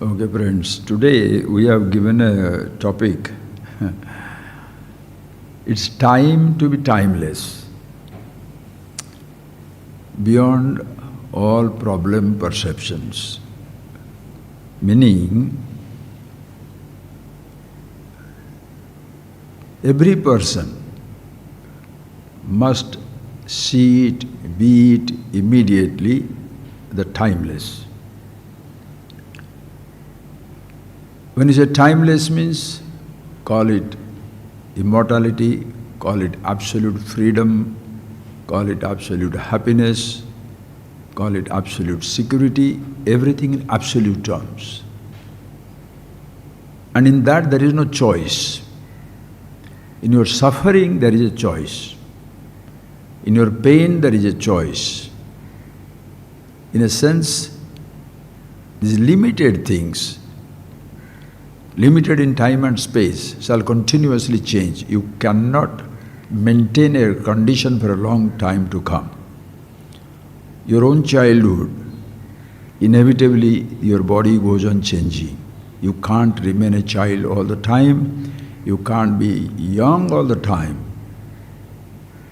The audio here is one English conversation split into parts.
Okay, friends, today we have given a topic. It's time to be timeless, beyond all problem perceptions. Meaning, every person must see it, be it immediately, the timeless. When you say timeless means, call it immortality, call it absolute freedom, call it absolute happiness, call it absolute security, everything in absolute terms. And in that there is no choice. In your suffering there is a choice. In your pain there is a choice. In a sense, these limited things, limited in time and space, shall continuously change. You cannot maintain a condition for a long time to come. Your own childhood, inevitably your body goes on changing. You can't remain a child all the time. You can't be young all the time.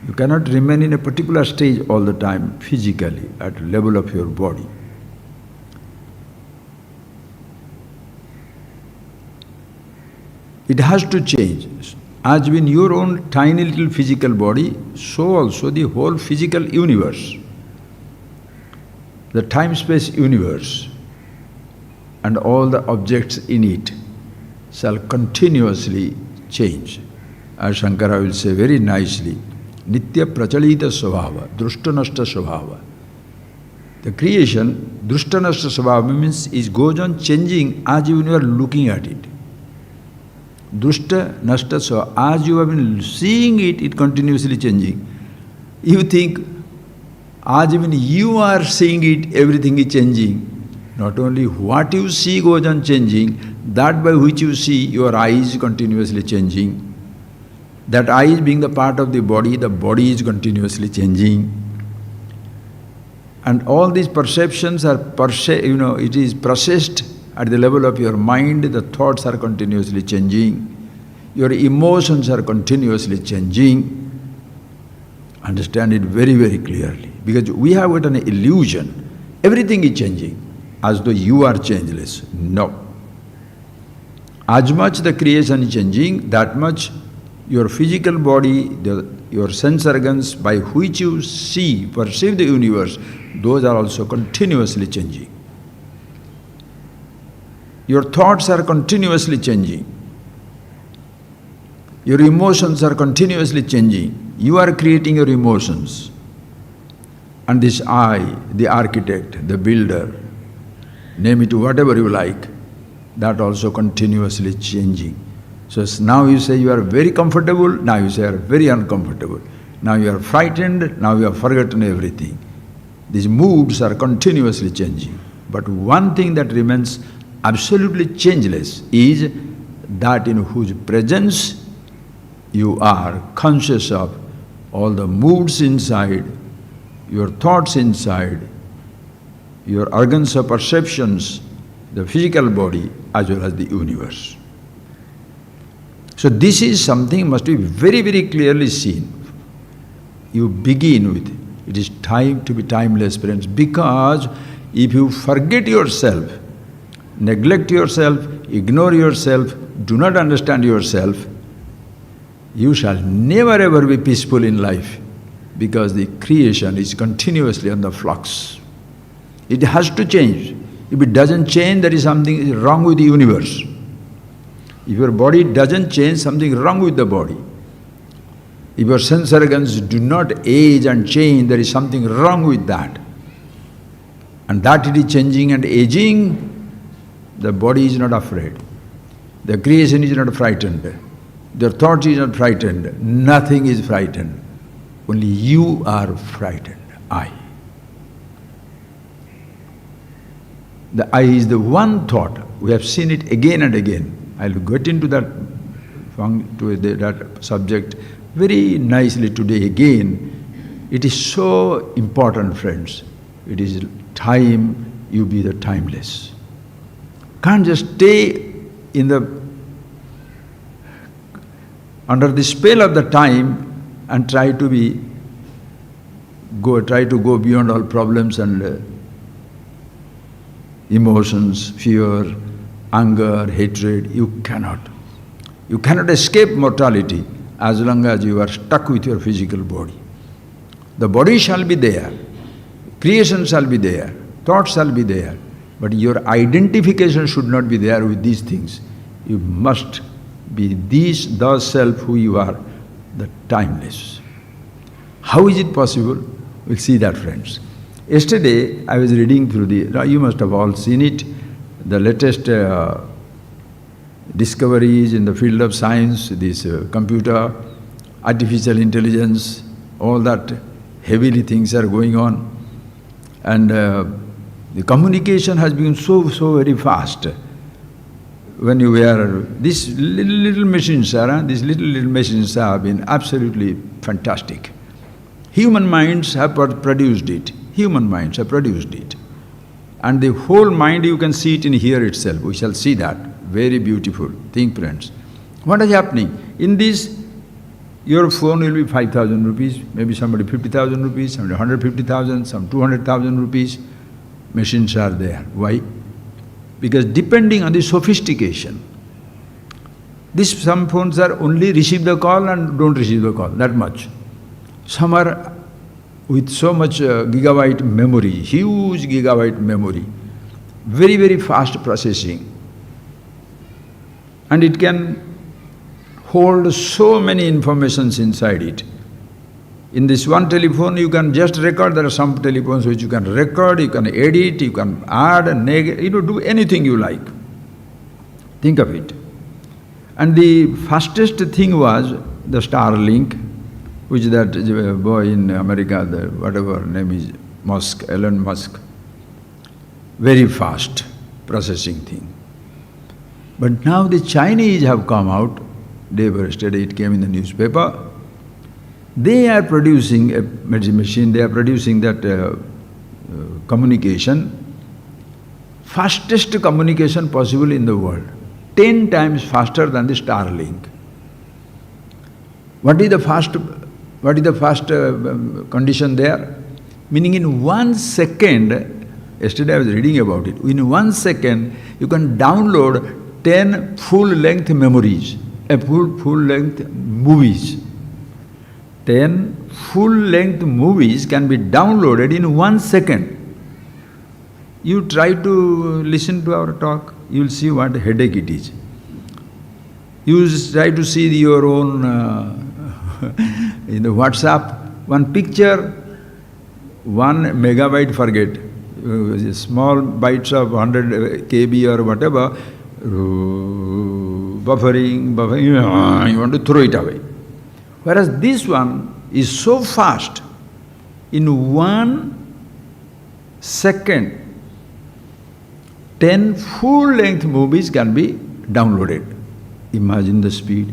You cannot remain in a particular stage all the time physically at the level of your body. It has to change. As in your own tiny little physical body, so also the whole physical universe, the time-space universe, and all the objects in it shall continuously change. As Shankara will say very nicely, Nitya prachalita svabhava, drushtanashta svabhava. The creation, drushtanashta svabhava means it goes on changing as you are looking at it. Drushta, nashta, so as you have been seeing it, it continuously changing. You think, as even you are seeing it, everything is changing. Not only what you see goes on changing, that by which you see, your eyes continuously changing. That eyes being the part of the body is continuously changing. And all these perceptions are, it is processed at the level of your mind, the thoughts are continuously changing. Your emotions are continuously changing. Understand it very, very clearly. Because we have got an illusion. Everything is changing, as though you are changeless. No. As much the creation is changing, that much your physical body, your sense organs by which you see, perceive the universe, those are also continuously changing. Your thoughts are continuously changing. Your emotions are continuously changing. You are creating your emotions. And this I, the architect, the builder, name it whatever you like, that also continuously changing. So now you say you are very comfortable, now you say you are very uncomfortable. Now you are frightened, now you have forgotten everything. These moods are continuously changing. But one thing that remains absolutely changeless is that in whose presence you are conscious of all the moods inside, your thoughts inside, your organs of perceptions, the physical body as well as the universe. So this is something must be very, very clearly seen. You begin with, it is time to be timeless, friends, because if you forget yourself, neglect yourself, ignore yourself, do not understand yourself, you shall never ever be peaceful in life, because the creation is continuously on the flux. It has to change. If it doesn't change, there is something wrong with the universe. If your body doesn't change, something wrong with the body. If your sense organs do not age and change, there is something wrong with that. And that it is changing and aging, the body is not afraid. The creation is not frightened. The thought is not frightened. Nothing is frightened. Only you are frightened. I. The I is the one thought. We have seen it again and again. I'll get into that subject very nicely today again. It is so important, friends. It is time you be the timeless. can't just stay in under the spell of the time and try to go beyond all problems and emotions, fear, anger, hatred. You cannot. You cannot escape mortality as long as you are stuck with your physical body. The body shall be there, creation shall be there, thoughts shall be there, but your identification should not be there with these things. You must be the self who you are, the timeless. How is it possible? We'll see that, friends. Yesterday, I was reading through you must have all seen it, the latest discoveries in the field of science, this computer, artificial intelligence, all that heavily things are going on. And the communication has been so very fast. When you wear these little machines, these little machines have been absolutely fantastic. Human minds have produced it. Human minds have produced it. And the whole mind, you can see it in here itself. We shall see that. Very beautiful. Think, friends. What is happening? In this, your phone will be 5,000 rupees, maybe somebody 50,000 rupees, somebody 150,000, some 200,000 rupees. Machines are there. Why? Because depending on the sophistication, some phones are only receive the call and don't receive the call, that much. Some are with so much gigabyte memory, huge gigabyte memory, very fast processing. And it can hold so many informations inside it. In this one telephone you can just record. There are some telephones which you can record, you can edit, you can add and do anything you like. Think of it. And the fastest thing was the Starlink, which that boy in America, whatever name is, Elon Musk, very fast processing thing. But now the Chinese have come out, yesterday it came in the newspaper, they are producing a machine, they are producing that communication, fastest communication possible in the world, 10 times faster than the Starlink. What is the fast condition there? Meaning in 1 second, yesterday I was reading about it, in 1 second you can download 10 full-length memories, full-length movies. 10 full-length movies can be downloaded in 1 second. You try to listen to our talk, you will see what a headache it is. You try to see your own in the WhatsApp, one picture, 1 megabyte, forget. Small bytes of 100 KB or whatever, buffering, you want to throw it away. Whereas this one is so fast, in 1 second, 10 full-length movies can be downloaded. Imagine the speed.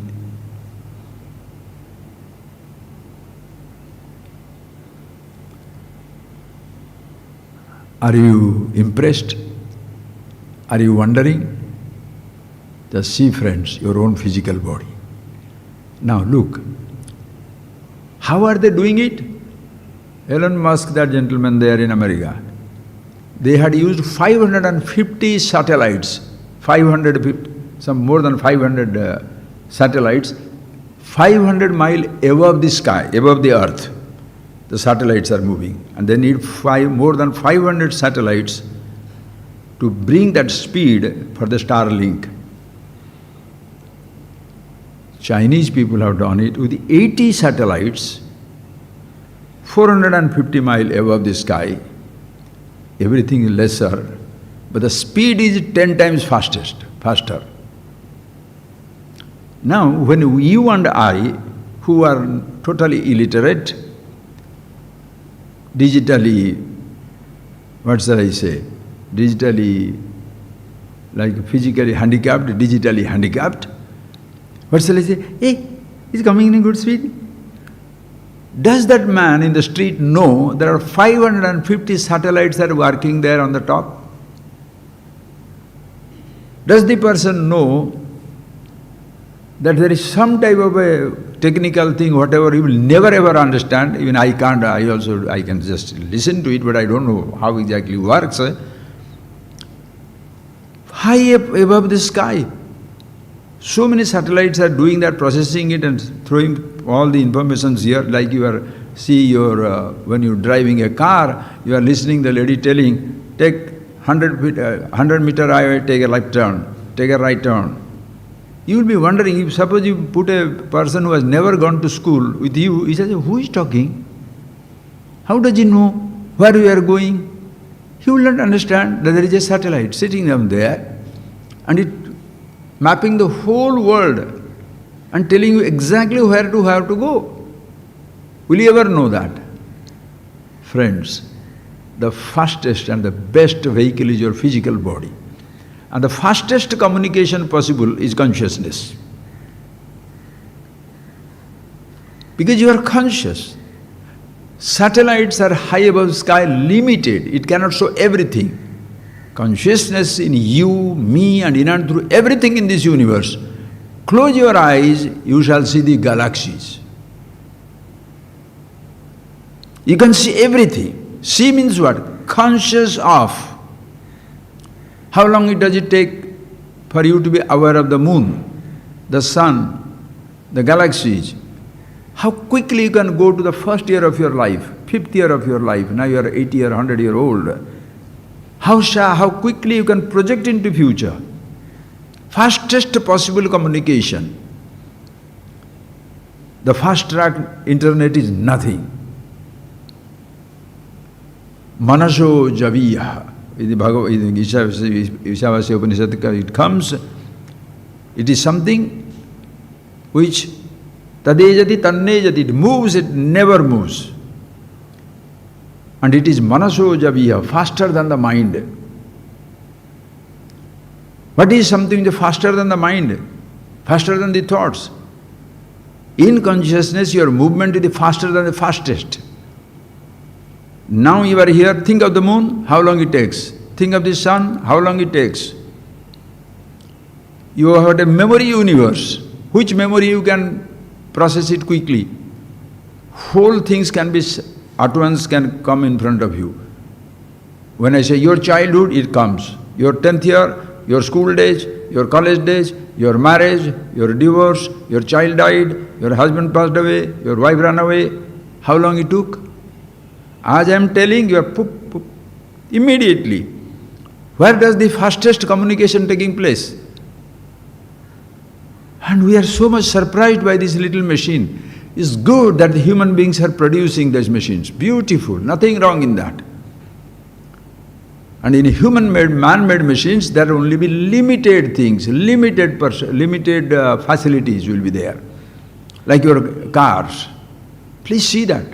Are you impressed? Are you wondering? Just see, friends, your own physical body. Now look, how are they doing it? Elon Musk, that gentleman there in America, they had used 550 satellites, some more than 500 satellites, 500 miles above the sky, above the earth. The satellites are moving, and they need more than 500 satellites to bring that speed for the Starlink. Chinese people have done it with 80 satellites, 450 miles above the sky, everything is lesser, but the speed is 10 times faster. Now, when you and I, who are totally illiterate, digitally, what shall I say, digitally, like physically handicapped, digitally handicapped, what shall I say? Hey, he's coming in a good speed. Does that man in the street know there are 550 satellites that are working there on the top? Does the person know that there is some type of a technical thing, whatever, you will never ever understand? Even I can't, I can just listen to it, but I don't know how exactly it works. High up above the sky. So many satellites are doing that, processing it and throwing all the information here, like you are when you're driving a car, you are listening the lady telling, take 100 meter highway, take a left turn, take a right turn. You will be wondering, if suppose you put a person who has never gone to school with you, he says, who is talking? How does he know where we are going? He will not understand that there is a satellite sitting down there and it mapping the whole world and telling you exactly where to have to go. Will you ever know that? Friends, the fastest and the best vehicle is your physical body. And the fastest communication possible is consciousness. Because you are conscious. Satellites are high above sky, limited. It cannot show everything. Consciousness in you, me and in and through everything in this universe. Close your eyes, you shall see the galaxies. You can see everything. See means what? Conscious of. How long does it take for you to be aware of the moon, the sun, the galaxies? How quickly you can go to the first year of your life, 5th year of your life, now you are 80 or 100-year-old. How quickly you can project into future. Fastest possible communication. The fast track internet is nothing. Manaso javiya. In the Ishavasya Upanishad it comes, it is something which tadejati tannejati, it moves, it never moves. And it is manaso javiya, faster than the mind. What is something faster than the mind? Faster than the thoughts. In consciousness, your movement is faster than the fastest. Now you are here, think of the moon, how long it takes. Think of the sun, how long it takes. You have a memory universe. Which memory you can process it quickly? Whole things can be, at once can come in front of you. When I say your childhood, it comes. Your 10th year, your school days, your college days, your marriage, your divorce, your child died, your husband passed away, your wife ran away. How long it took? As I am telling you, poop, poop, immediately. Where does the fastest communication taking place? And we are so much surprised by this little machine. It's good that the human beings are producing these machines. Beautiful, nothing wrong in that. And in human-made, man-made machines, there will only be limited things, limited facilities will be there. Like your cars. Please see that.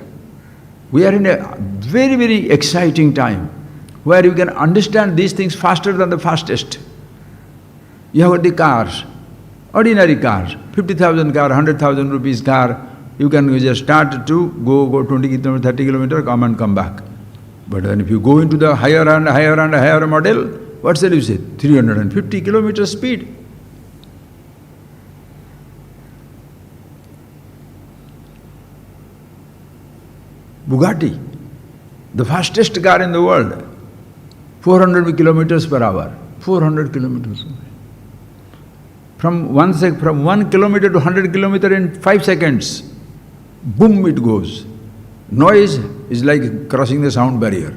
We are in a very, very exciting time where you can understand these things faster than the fastest. You have got the cars, ordinary cars, 50,000 car, 100,000 rupees car, you can just start to go 20 km, 30 km, come and come back. But then if you go into the higher and higher and higher model, what's that you say? 350 km speed. Bugatti, the fastest car in the world, 400 kilometers per hour, 400 kilometers. From 1 kilometer to 100 kilometer in 5 seconds, boom it goes. Noise is like crossing the sound barrier.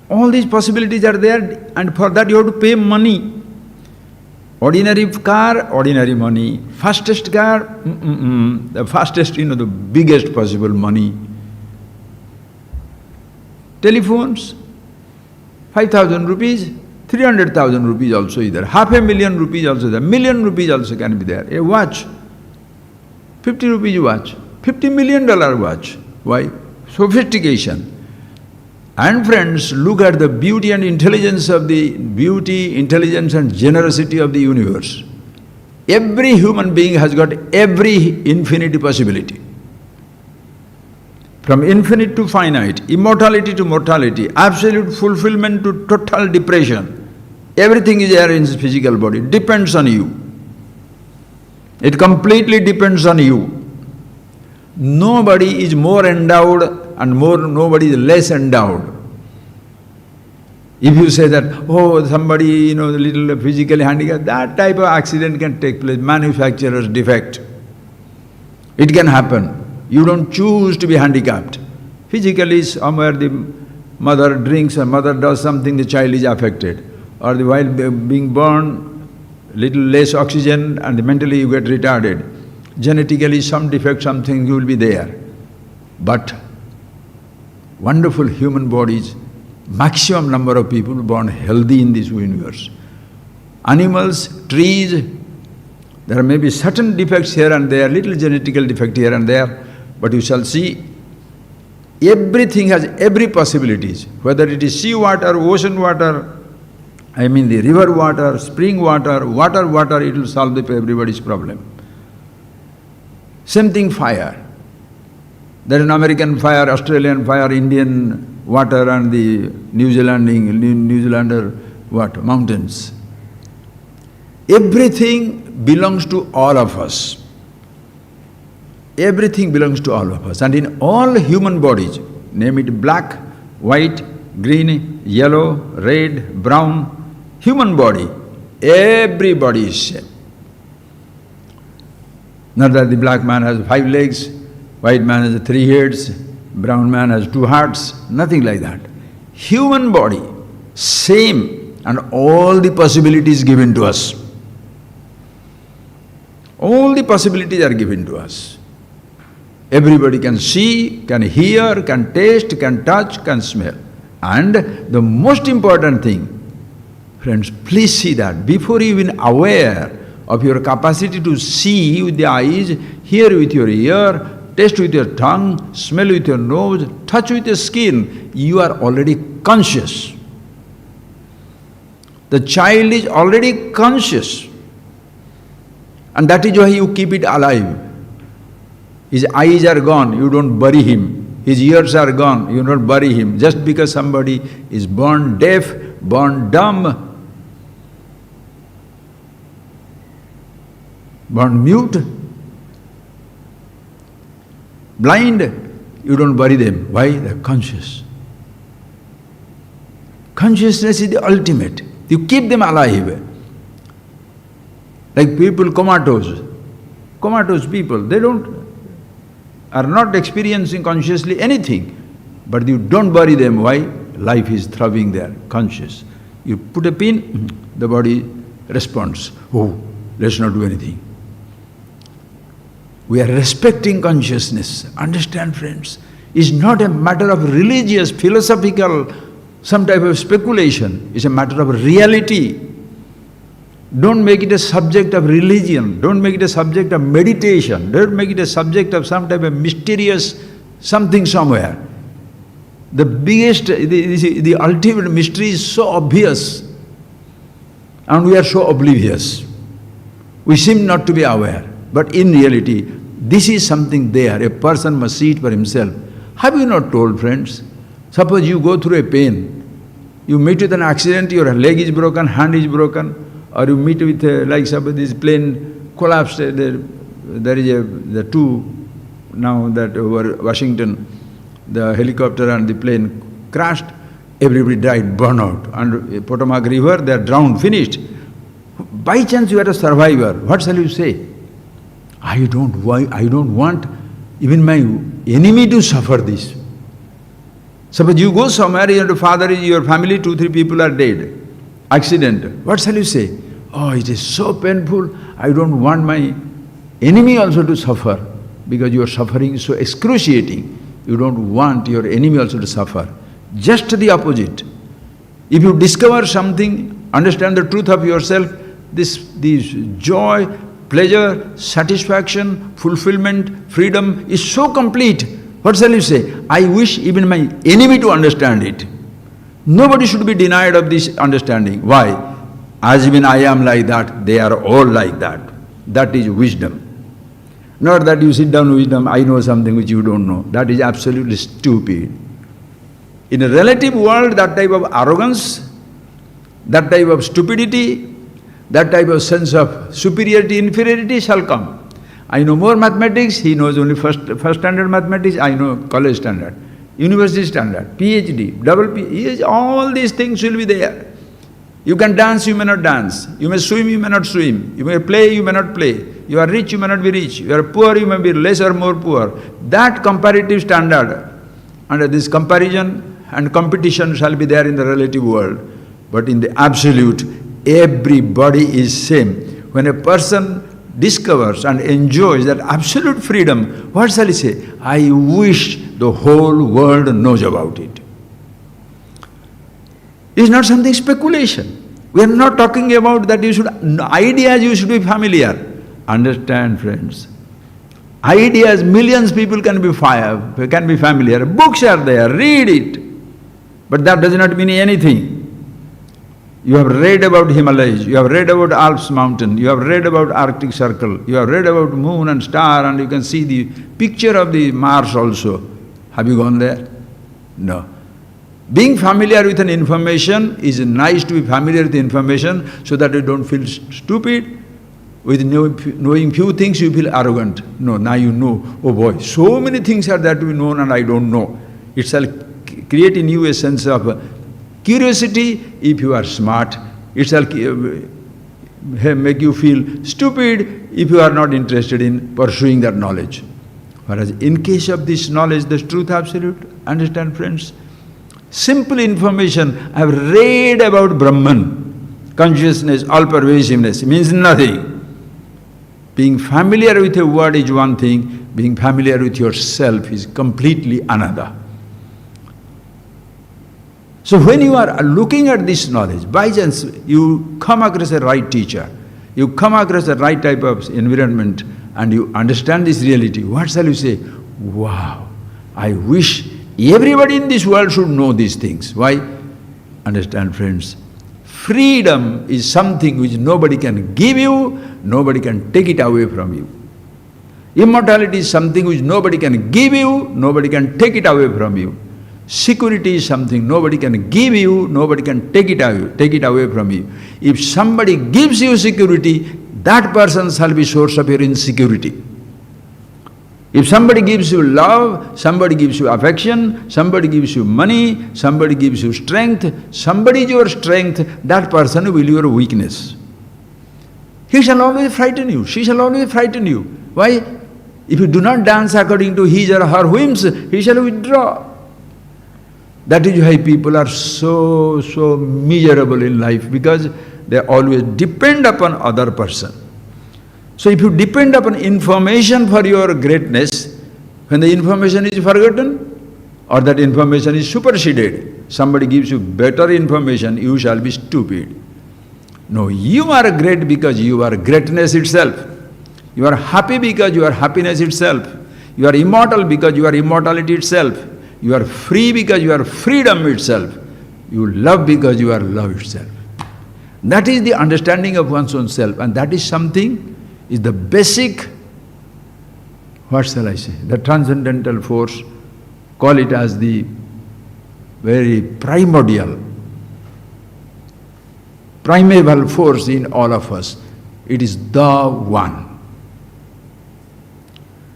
All these possibilities are there, and for that you have to pay money. Ordinary car, ordinary money. Fastest car, the fastest, the biggest possible money. Telephones, 5,000 rupees, 300,000 rupees also is there. 500,000 rupees also there. Million rupees also can be there. A watch, 50 rupees watch, $50 million watch. Why? Sophistication. And friends, look at the beauty and intelligence of the beauty, intelligence and generosity of the universe. Every human being has got every infinity possibility. From infinite to finite, immortality to mortality, absolute fulfillment to total depression. Everything is there in the physical body. It depends on you. It completely depends on you. Nobody is more endowed and nobody is less endowed. If you say that, oh, somebody, a little physically handicapped, that type of accident can take place, manufacturer's defect. It can happen. You don't choose to be handicapped. Physically, somewhere the mother drinks or mother does something, the child is affected. Or while being born, little less oxygen and mentally you get retarded. Genetically some defect, something will be there. But wonderful human bodies, maximum number of people born healthy in this universe. Animals, trees, there may be certain defects here and there, little genetical defect here and there, but you shall see everything has every possibilities, whether it is sea water, ocean water, the river water, spring water, water, it will solve everybody's problem. Same thing fire. There is an American fire, Australian fire, Indian water and the New Zealander mountains. Everything belongs to all of us. Everything belongs to all of us. And in all human bodies, name it black, white, green, yellow, red, brown, human body, everybody is same. Not that the black man has 5 legs, white man has 3 heads, brown man has 2 hearts, nothing like that. Human body, same, and all the possibilities given to us. All the possibilities are given to us. Everybody can see, can hear, can taste, can touch, can smell. And the most important thing, friends, please see that before you even aware of your capacity to see with the eyes, hear with your ear, taste with your tongue, smell with your nose, touch with your skin, you are already conscious. The child is already conscious. And that is why you keep it alive. His eyes are gone, you don't bury him. His ears are gone, you don't bury him. Just because somebody is born deaf, born dumb, born mute, blind, you don't bury them. Why? They're conscious. Consciousness is the ultimate. You keep them alive. Like people comatose people, they are not experiencing consciously anything, but you don't bury them. Why? Life is thriving there, conscious. You put a pin, the body responds. Oh, let's not do anything. We are respecting consciousness. Understand, friends? It's not a matter of religious, philosophical, some type of speculation. It's a matter of reality. Don't make it a subject of religion. Don't make it a subject of meditation. Don't make it a subject of some type of mysterious something somewhere. The biggest, the ultimate mystery is so obvious, and we are so oblivious. We seem not to be aware. But in reality, this is something there. A person must see it for himself. Have you not told, friends? Suppose you go through a pain, you meet with an accident, your leg is broken, hand is broken, or you meet with, like suppose this plane collapsed, there is the two now that over Washington, the helicopter and the plane crashed, everybody died, burned out. And Potomac River, they are drowned, finished. By chance you are a survivor, what shall you say? I don't want even my enemy to suffer this. Suppose you go somewhere, your father, your family, 2-3 people are dead. Accident. What shall you say? Oh, it is so painful. I don't want my enemy also to suffer, because your suffering is so excruciating. You don't want your enemy also to suffer. Just the opposite. If you discover something, understand the truth of yourself, this joy, pleasure, satisfaction, fulfillment, freedom is so complete. What shall you say? I wish even my enemy to understand it. Nobody should be denied of this understanding. Why? As even I am like that, they are all like that. That is wisdom. Not that you sit down wisdom, I know something which you don't know. That is absolutely stupid. In a relative world, that type of arrogance, that type of stupidity, that type of sense of superiority, inferiority shall come. I know more mathematics, he knows only first standard mathematics, I know college standard, university standard, PhD, double PhD, all these things will be there. You can dance, you may not dance. You may swim, you may not swim. You may play, you may not play. You are rich, you may not be rich. You are poor, you may be less or more poor. That comparative standard, under this comparison and competition shall be there in the relative world. But in the absolute, everybody is same. When a person discovers and enjoys that absolute freedom, what shall he say? I wish the whole world knows about it. It's not something speculation. We are not talking about that ideas you should be familiar. Understand, friends. Ideas, millions of people can be familiar. Books are there, read it. But that does not mean anything. You have read about Himalayas, you have read about Alps mountain, you have read about Arctic Circle, you have read about moon and star, and you can see the picture of the Mars also. Have you gone there? No. Being familiar with an information is nice to be familiar with information so that you don't feel stupid. With knowing few things you feel arrogant. No, now you know, oh boy, so many things are there to be known and I don't know. It shall create in you a sense of curiosity if you are smart. It shall make you feel stupid if you are not interested in pursuing that knowledge. Whereas in case of this knowledge, the truth absolute, understand, friends? Simple information, I have read about Brahman, consciousness, all-pervasiveness, means nothing. Being familiar with a word is one thing, being familiar with yourself is completely another. So when you are looking at this knowledge, by chance you come across a right teacher, you come across the right type of environment and you understand this reality, what shall you say? Wow, I wish everybody in this world should know these things. Why? Understand, friends, freedom is something which nobody can give you, nobody can take it away from you. Immortality is something which nobody can give you, nobody can take it away from you. Security is something nobody can give you, nobody can take it away from you. If somebody gives you security, that person shall be source of your insecurity. If somebody gives you love, somebody gives you affection, somebody gives you money, somebody gives you strength, somebody is your strength, that person will be your weakness. He shall always frighten you, she shall always frighten you. Why? If you do not dance according to his or her whims, he shall withdraw. That is why people are so miserable in life, because they always depend upon other person. So if you depend upon information for your greatness, when the information is forgotten or that information is superseded, somebody gives you better information, you shall be stupid. No, you are great because you are greatness itself. You are happy because you are happiness itself. You are immortal because you are immortality itself. You are free because you are freedom itself. You love because you are love itself. That is the understanding of one's own self, and that is something, is the basic, what shall I say, the transcendental force, call it as the very primeval force in all of us. It is the one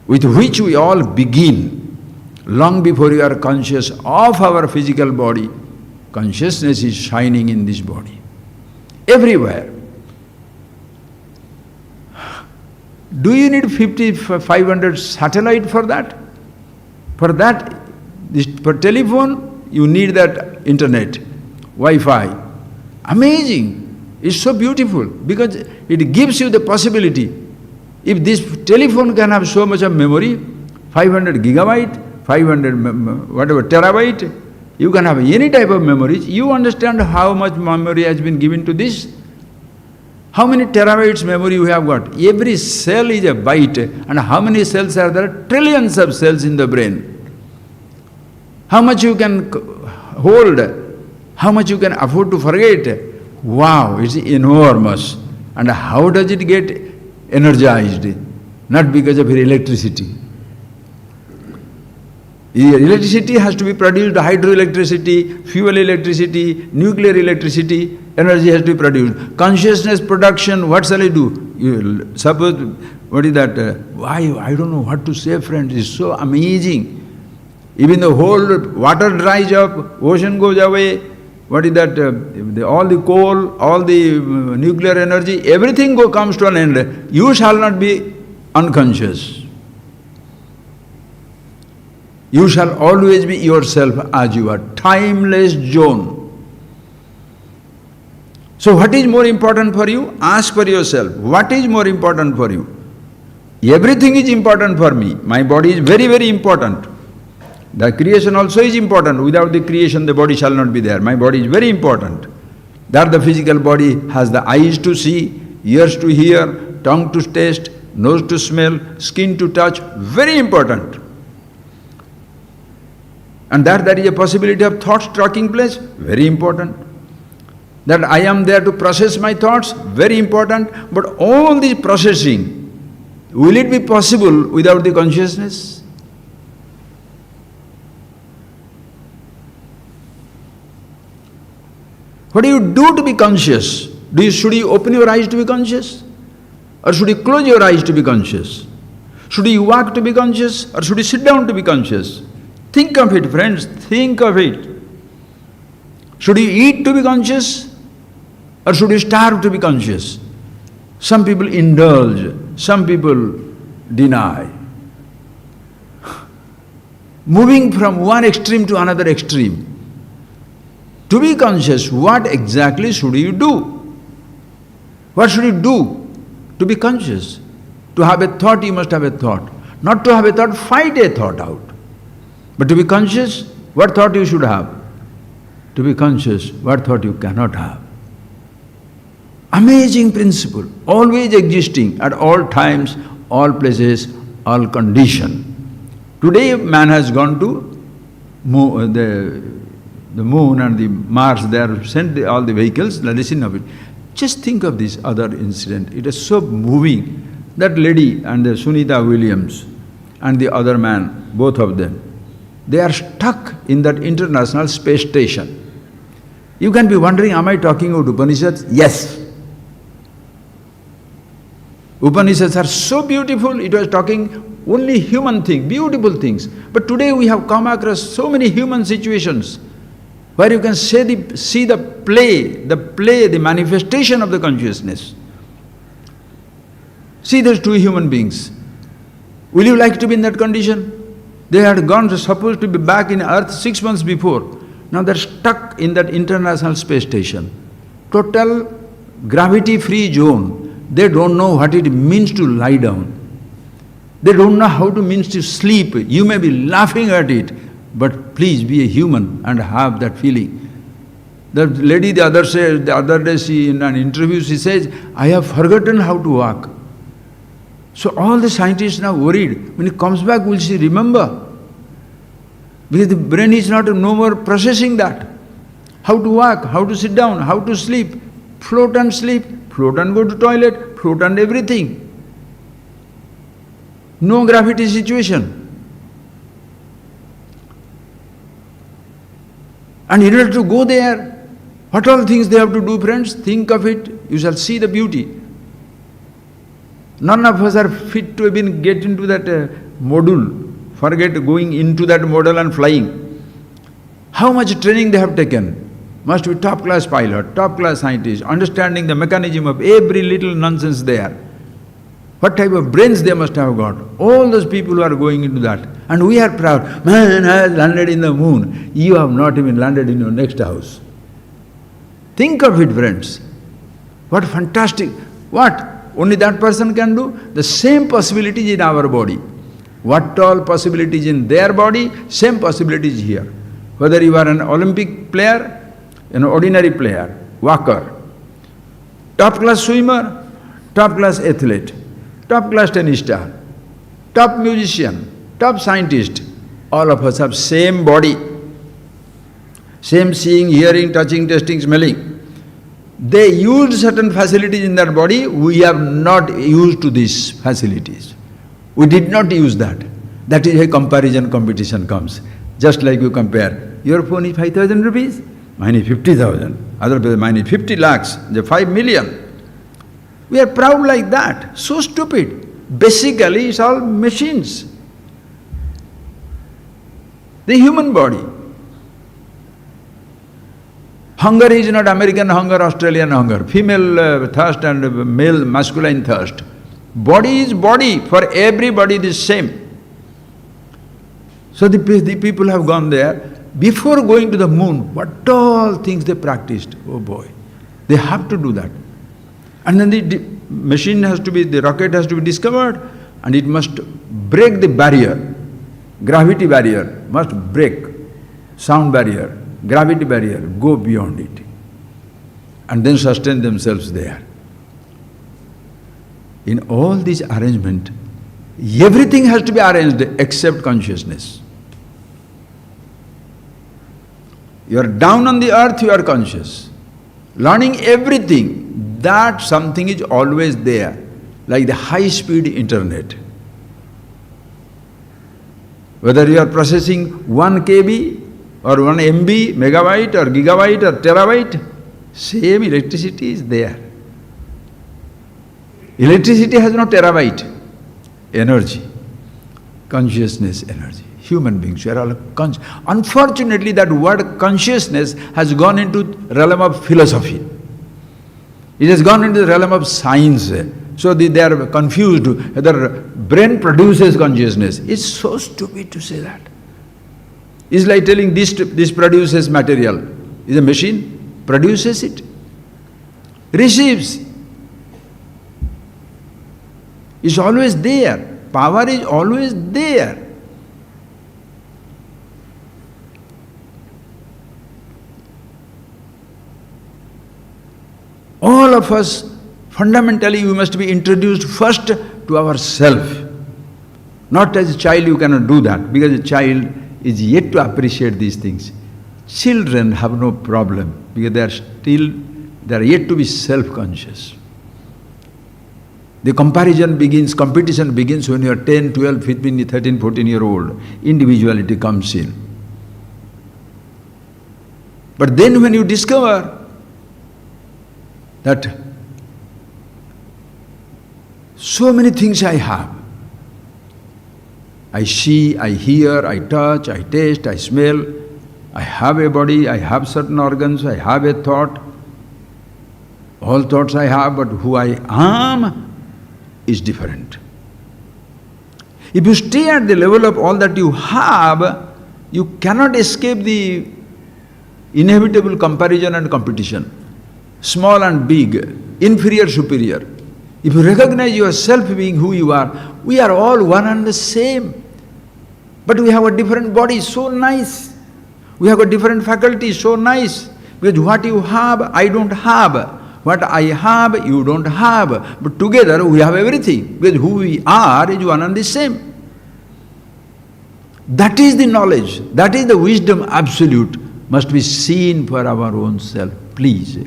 with which we all begin. Long before you are conscious of our physical body, consciousness is shining in this body, everywhere. Do you need 500 satellite for that? For that, for telephone, you need that internet, Wi-Fi. Amazing! It's so beautiful because it gives you the possibility. If this telephone can have so much of memory, 500 gigabyte, 500 whatever terabyte, you can have any type of memories. You understand how much memory has been given to this? How many terabytes memory you have got? Every cell is a byte, and how many cells are there? Trillions of cells in the brain. How much you can hold, how much you can afford to forget. Wow, it's enormous. And how does it get energized? not because of your electricity. Your electricity has to be produced, hydroelectricity, fuel electricity, nuclear electricity, energy has to be produced. Consciousness production, what shall I do? Suppose, what is that? I don't know what to say, friends, it's so amazing. Even the whole water dries up, ocean goes away, what is that? All the coal, all the nuclear energy, everything comes to an end. You shall not be unconscious. You shall always be yourself as you are, timeless zone. So what is more important for you? Ask for yourself, what is more important for you? Everything is important for me. My body is very, very important. The creation also is important. Without the creation, the body shall not be there. My body is very important. That the physical body has the eyes to see, ears to hear, tongue to taste, nose to smell, skin to touch, very important. And that there is a possibility of thoughts taking place, very important. That I am there to process my thoughts, very important. But all this processing, will it be possible without the consciousness? What do you do to be conscious? Should you open your eyes to be conscious? Or should you close your eyes to be conscious? Should you walk to be conscious? Or should you sit down to be conscious? Think of it, friends, think of it. Should you eat to be conscious? Or should you starve to be conscious? Some people indulge, some people deny. Moving from one extreme to another extreme. To be conscious, what exactly should you do? What should you do to be conscious? To have a thought, you must have a thought. Not to have a thought, fight a thought out. But to be conscious, what thought you should have? To be conscious, what thought you cannot have. Amazing principle, always existing at all times, all places, all conditions. Today man has gone to the moon and the Mars, they have sent all the vehicles, listen of it. Just think of this other incident, it is so moving. That lady and the Sunita Williams and the other man, both of them, they are stuck in that International Space Station. You can be wondering, am I talking about Upanishads? Yes. Upanishads are so beautiful, it was talking only human things, beautiful things. But today we have come across so many human situations where you can see the play, the manifestation of the consciousness. See those two human beings. Will you like to be in that condition? They had gone, supposed to be back in Earth 6 months before. Now they're stuck in that International Space Station. Total gravity-free zone. They don't know what it means to lie down. They don't know how it means to sleep. You may be laughing at it, but please be a human and have that feeling. The lady the other day, she, in an interview, she says, I have forgotten how to walk. So all the scientists now worried, when he comes back, will she remember? Because the brain is no more processing that. How to walk, how to sit down, how to sleep, float and sleep, float and go to toilet, float and everything. No gravity situation. And in order to go there, what all things they have to do, friends? Think of it, you shall see the beauty. None of us are fit to even get into that module. Forget going into that module and flying. How much training they have taken? Must be top-class pilot, top-class scientist, understanding the mechanism of every little nonsense there. What type of brains they must have got. All those people who are going into that. And we are proud, man has landed in the moon. You have not even landed in your next house. Think of it, friends. What fantastic, what? Only that person can do? The same possibilities in our body. What all possibilities in their body, same possibilities here. Whether you are an Olympic player, an ordinary player, walker, top-class swimmer, top-class athlete, top-class tennis star, top musician, top scientist, all of us have same body, same seeing, hearing, touching, tasting, smelling. They use certain facilities in their body, we are not used to these facilities. We did not use that. That is why comparison competition comes. Just like you compare, your phone is 5,000 rupees, mine is 50,000, other person mine is 50 lakhs, the 5 million. We are proud like that, so stupid. Basically it's all machines. The human body. Hunger is not American hunger, Australian hunger, female thirst and male masculine thirst. Body is body, for everybody the same. So the people have gone there. Before going to the moon, what all things they practiced, oh boy. They have to do that. And then the machine has to be, the rocket has to be discovered, and it must break the barrier. Gravity barrier must break, sound barrier, gravity barrier, go beyond it, and then sustain themselves there. In all this arrangement, everything has to be arranged except consciousness. You are down on the earth, you are conscious. Learning everything, that something is always there, like the high-speed internet. Whether you are processing 1 KB or 1 MB, megabyte or gigabyte or terabyte, same electricity is there. Electricity has no terabyte energy, consciousness energy. Human beings, we are all conscious. Unfortunately, that word consciousness has gone into realm of philosophy. It has gone into the realm of science. So they are confused whether brain produces consciousness. It's so stupid to say that. It's like telling this produces material. Is a machine? Produces it. Receives. It's always there. Power is always there. All of us, fundamentally, we must be introduced first to ourself. Not as a child, you cannot do that, because a child is yet to appreciate these things. Children have no problem, because they are yet to be self-conscious. The competition begins when you are 10, 12, 15, 13, 14-year-old. Individuality comes in. But then when you discover that so many things I have. I see, I hear, I touch, I taste, I smell. I have a body, I have certain organs, I have a thought. All thoughts I have, but who I am is different. If you stay at the level of all that you have, you cannot escape the inevitable comparison and competition. Small and big, inferior, superior. If you recognize yourself being who you are, we are all one and the same. But we have a different body, so nice. We have a different faculty, so nice. Because what you have, I don't have. What I have, you don't have. But together we have everything. Because who we are is one and the same. That is the knowledge, that is the wisdom absolute, must be seen for our own self, please.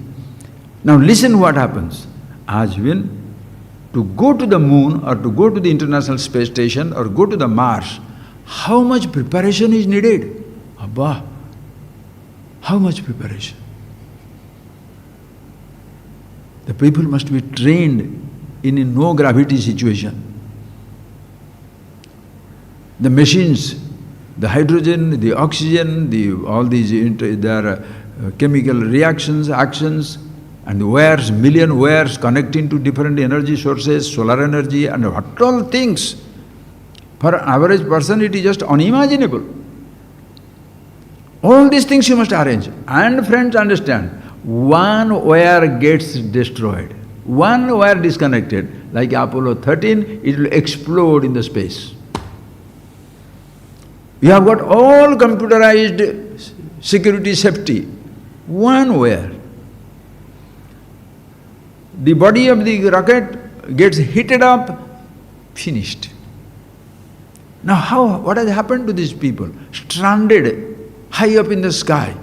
Now listen what happens. Ajvin, to go to the moon or to go to the International Space Station or go to the Mars, how much preparation is needed? Abba, how much preparation? The people must be trained in a no gravity situation. The machines, the hydrogen, the oxygen, all these their chemical reactions, actions, and the wires, million wires connecting to different energy sources, solar energy, and what all things. For an average person, it is just unimaginable. All these things you must arrange. And friends, understand, one wire gets destroyed, one wire disconnected, like Apollo 13, it will explode in the space. You have got all computerized security safety, one wire. The body of the rocket gets heated up, finished. Now what has happened to these people? Stranded high up in the sky.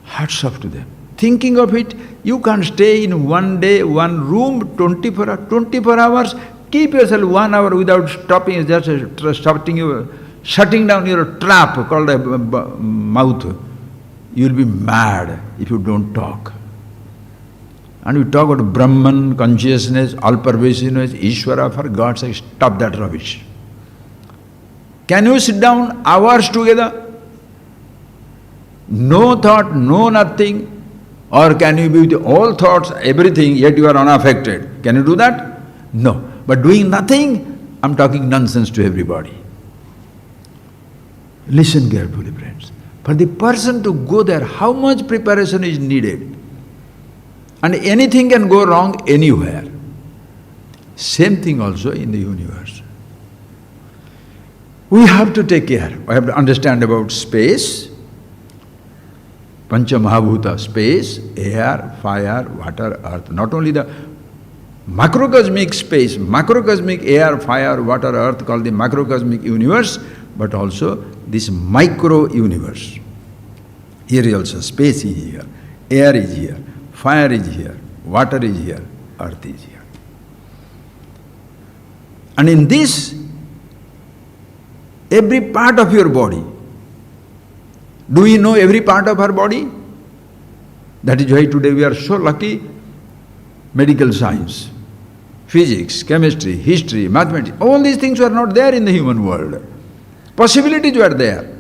Hats off to them. Thinking of it, you can't stay in one day, one room, 24 hours. Keep yourself 1 hour without stopping, just shutting down your trap called a mouth. You will be mad if you don't talk. And we talk about Brahman, consciousness, all-pervasiveness, Ishvara, for God's sake, stop that rubbish. Can you sit down hours together? No thought, no nothing. Or can you be with all thoughts, everything, yet you are unaffected? Can you do that? No. But doing nothing, I'm talking nonsense to everybody. Listen carefully, friends. For the person to go there, how much preparation is needed? And anything can go wrong anywhere. Same thing also in the universe. We have to take care. We have to understand about space, Pancha Mahabhuta, space, air, fire, water, earth. Not only the macrocosmic space, macrocosmic air, fire, water, earth, called the macrocosmic universe, but also this micro-universe. Here also, space is here, air is here, fire is here, water is here, earth is here. And in this, every part of your body, do we know every part of our body? That is why today we are so lucky. Medical science, physics, chemistry, history, mathematics, all these things were not there in the human world. Possibilities were there.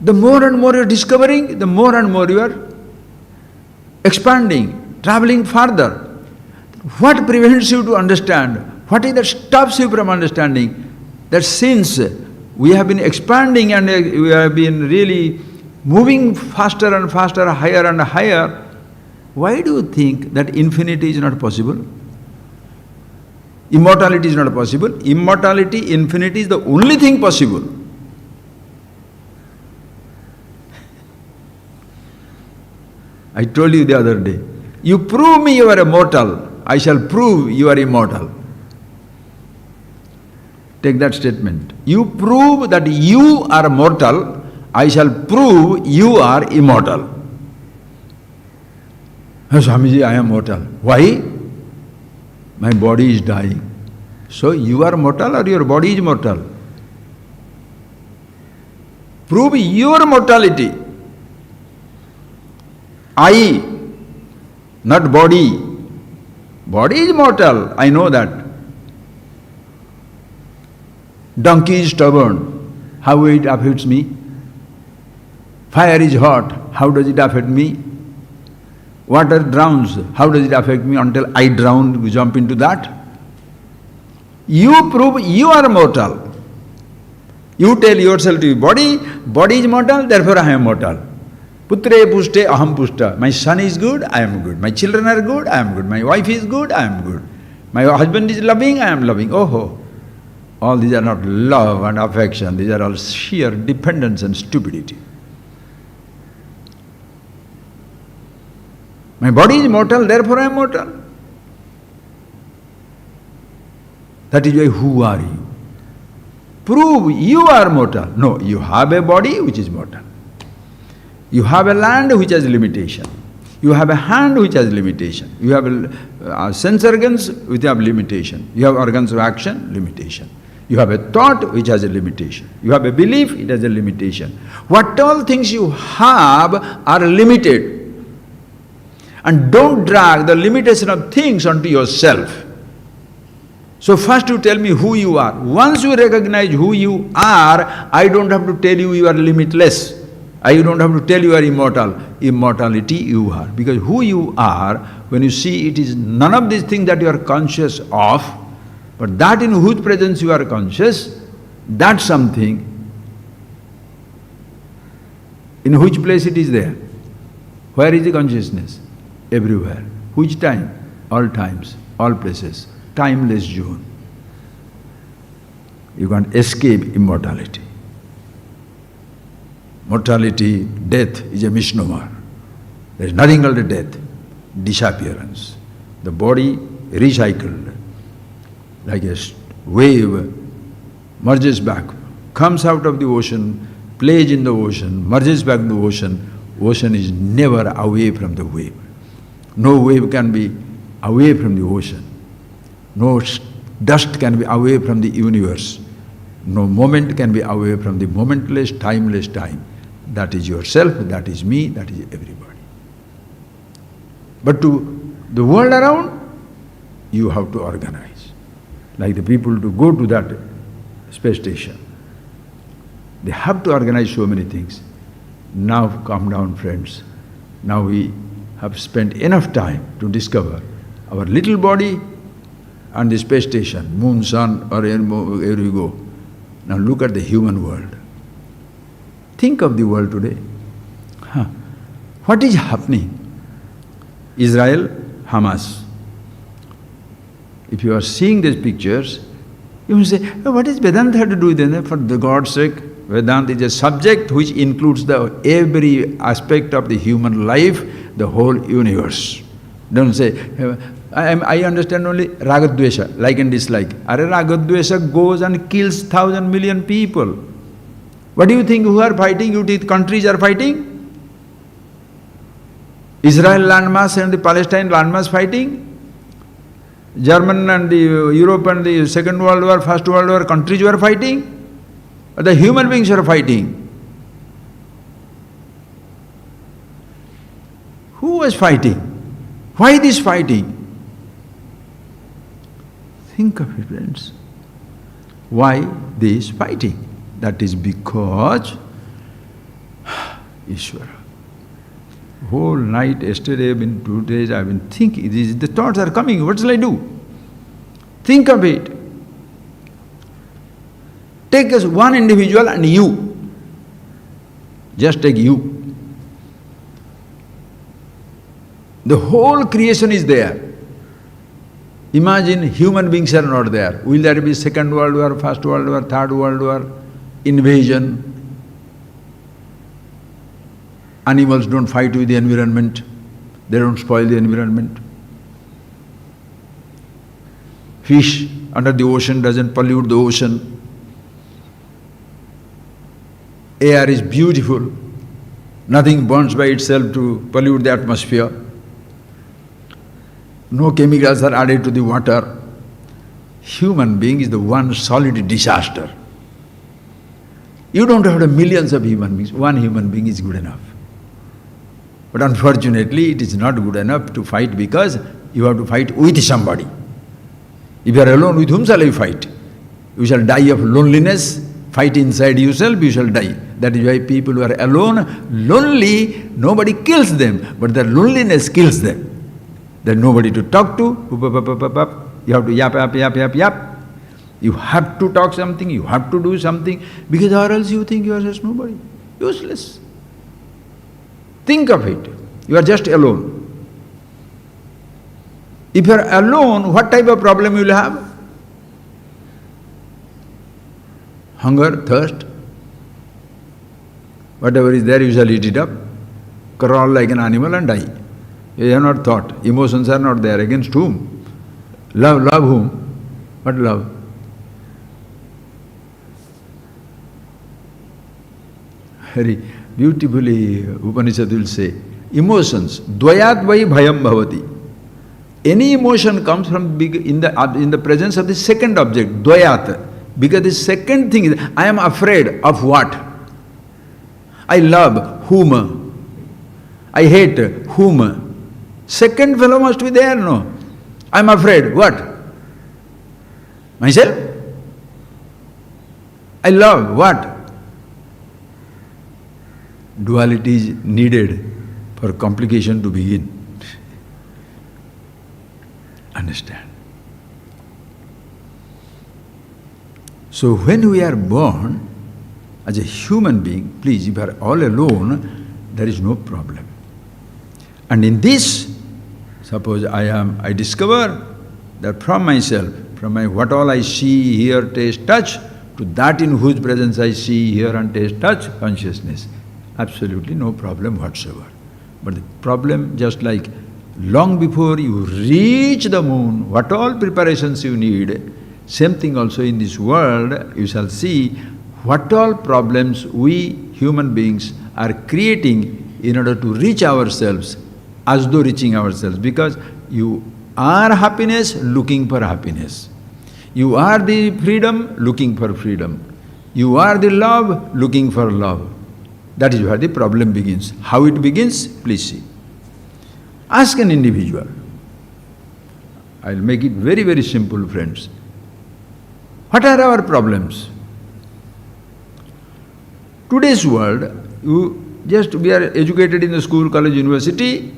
The more and more you are discovering, the more and more you are expanding, traveling further. What prevents you to understand? What is that stops you from understanding? That since we have been expanding and we have been really moving faster and faster, higher and higher, why do you think that infinity is not possible? Immortality is not possible. Immortality, infinity is the only thing possible. I told you the other day, you prove me you are immortal, I shall prove you are immortal. Take that statement. You prove that you are mortal, I shall prove you are immortal. Swamiji, I am mortal. Why? My body is dying. So you are mortal or your body is mortal? Prove your mortality. I, not body. Body is mortal, I know that. Donkey is stubborn, how it affects me? Fire is hot, how does it affect me? Water drowns, how does it affect me until I drown, we jump into that? You prove you are mortal. You tell yourself to be body is mortal, therefore I am mortal. Putre puste aham pusta. My son is good, I am good. My children are good, I am good. My wife is good, I am good. My husband is loving, I am loving. Oh, all these are not love and affection, these are all sheer dependence and stupidity. My body is mortal, therefore I am mortal. That is why, who are you? Prove you are mortal. No, you have a body which is mortal. You have a land which has limitation. You have a hand which has limitation. You have sense organs which have limitation. You have organs of action, limitation. You have a thought which has a limitation. You have a belief, it has a limitation. What all things you have are limited. And don't drag the limitation of things onto yourself. So first you tell me who you are. Once you recognize who you are, I don't have to tell you you are limitless. I don't have to tell you are immortal. Immortality you are. Because who you are, when you see it is none of these things that you are conscious of, but that in whose presence you are conscious, that's something. In which place it is there? Where is the consciousness? Everywhere. Which time? All times, all places. Timeless zone. You can't escape immortality. Mortality, death is a misnomer. There is nothing called a death, disappearance. The body recycled, like a wave, merges back, comes out of the ocean, plays in the ocean, merges back in the ocean. Ocean is never away from the wave. No wave can be away from the ocean. No dust can be away from the universe. No moment can be away from the momentless, timeless time. That is yourself, that is me, that is everybody. But to the world around, you have to organize. Like the people to go to that space station. They have to organize so many things. Now calm down, friends. Now we have spent enough time to discover our little body and the space station, moon, sun, or wherever we go. Now look at the human world. Think of the world today. What is happening? Israel, Hamas. If you are seeing these pictures, you will say, oh, what is Vedanta have to do with it? For the God's sake, Vedanta is a subject which includes every aspect of the human life, the whole universe. Don't say, I understand only ragadvesha, like and dislike. Ragadvesha goes and kills 1,000 million people. What do you think who are fighting? You think countries are fighting? Israel landmass and the Palestine landmass fighting? German and the Europe and the Second World War, First World War, countries were fighting? Or the human beings are fighting? Who was fighting? Why this fighting? Think of it, friends. Why this fighting? That is because Ishvara. Whole night, yesterday, 2 days, I've been thinking, the thoughts are coming, what shall I do? Think of it. Take as one individual and you. Just take you. The whole creation is there. Imagine human beings are not there. Will there be Second World War, First World War, Third World War, invasion? Animals don't fight with the environment. They don't spoil the environment. Fish under the ocean doesn't pollute the ocean. Air is beautiful. Nothing burns by itself to pollute the atmosphere. No chemicals are added to the water. Human being is the one solid disaster. You don't have millions of human beings. One human being is good enough. But unfortunately, it is not good enough to fight because you have to fight with somebody. If you are alone, with whom shall you fight? You shall die of loneliness, fight inside yourself, you shall die. That is why people who are alone, lonely, nobody kills them, but their loneliness kills them. There's nobody to talk to, you have to yap. You have to talk something, you have to do something, because or else you think you are just nobody, useless. Think of it, you are just alone. If you are alone, what type of problem you will have? Hunger, thirst, whatever is there you shall eat it up, crawl like an animal and die. You have not thought, emotions are not there, against whom? Love whom? What love? Very beautifully Upanishad will say, emotions, dvayat vai bhayam bhavati. Any emotion comes from in the presence of the second object, dvayat. Because the second thing is, I am afraid of what? I love whom? I hate whom? Second fellow must be there, no? I am afraid, what? Myself? I love what? Duality is needed for complication to begin. Understand? So when we are born as a human being, please, if you are all alone, there is no problem. And in this, suppose I discover that from myself, from what all I see, hear, taste, touch, to that in whose presence I see, hear and taste, touch, consciousness. Absolutely no problem whatsoever. But the problem, just like long before you reach the moon, what all preparations you need, same thing also in this world, you shall see what all problems we human beings are creating in order to reach ourselves, as though reaching ourselves, because you are happiness looking for happiness. You are the freedom looking for freedom. You are the love looking for love. That is where the problem begins. How it begins? Please see. Ask an individual. I'll make it very, very simple, friends. What are our problems? Today's world, we are educated in the school, college, university.